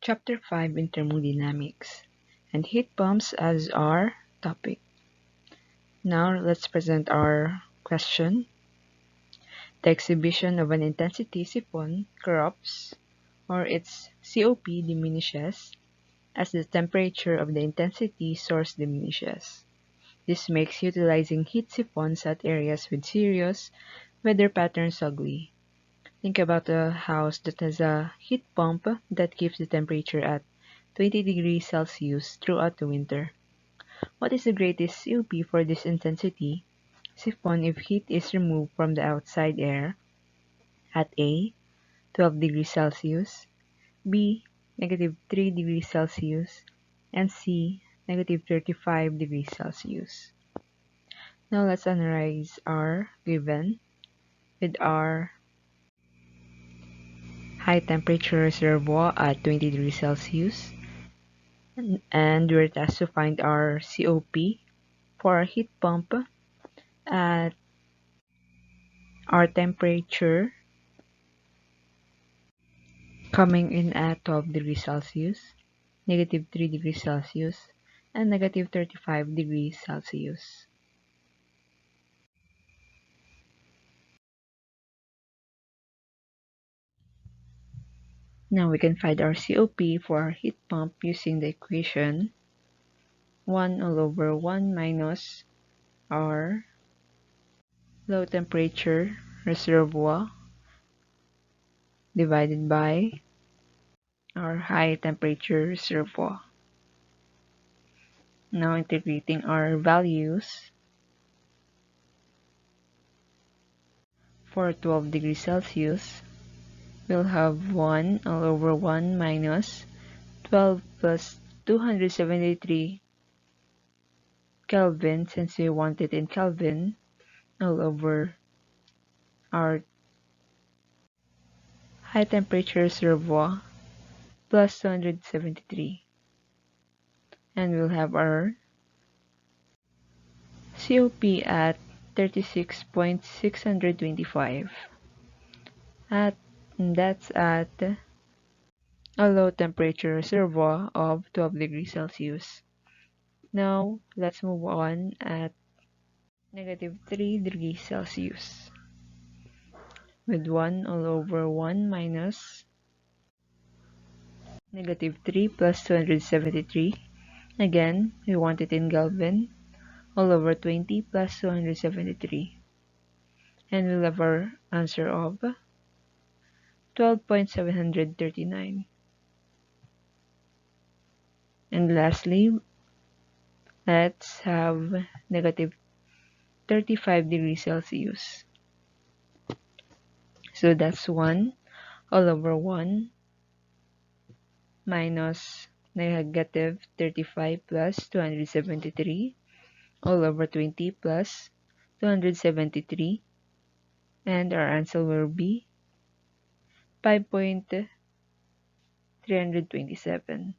Chapter 5 in Thermodynamics, and heat pumps as our topic. Now let's present our question. The exhibition of an intensity siphon corrupts, or its COP diminishes, as the temperature of the intensity source diminishes. This makes utilizing heat siphons at areas with serious weather patterns ugly. Think about a house that has a heat pump that keeps the temperature at 20 degrees Celsius throughout the winter. What is the greatest COP for this intensity siphon if heat is removed from the outside air at A. 12 degrees Celsius, B. -3 degrees Celsius, and C. -35 degrees Celsius? Now let's analyze our given with our high temperature reservoir at 20 degrees Celsius, and we're tasked to find our COP for our heat pump at our temperature coming in at 12 degrees Celsius, -3 degrees Celsius, and -35 degrees Celsius. Now we can find our COP for our heat pump using the equation 1 all over 1 minus our low temperature reservoir divided by our high temperature reservoir. Now integrating our values for 12 degrees Celsius, we'll have 1 all over 1 minus 12 plus 273 Kelvin, since we want it in Kelvin, all over our high temperature reservoir plus 273. And we'll have our COP at 36.625. That's at a low temperature reservoir of 12 degrees Celsius. Now, let's move on at -3 degrees Celsius with 1 all over 1 minus -3 plus 273. Again, we want it in Kelvin, all over 20 plus 273. And we'll have our answer of 12.739. And lastly, let's have -35 degrees Celsius. So that's 1 all over 1 minus -35 plus 273 all over 20 plus 273, and our answer will be 5.327.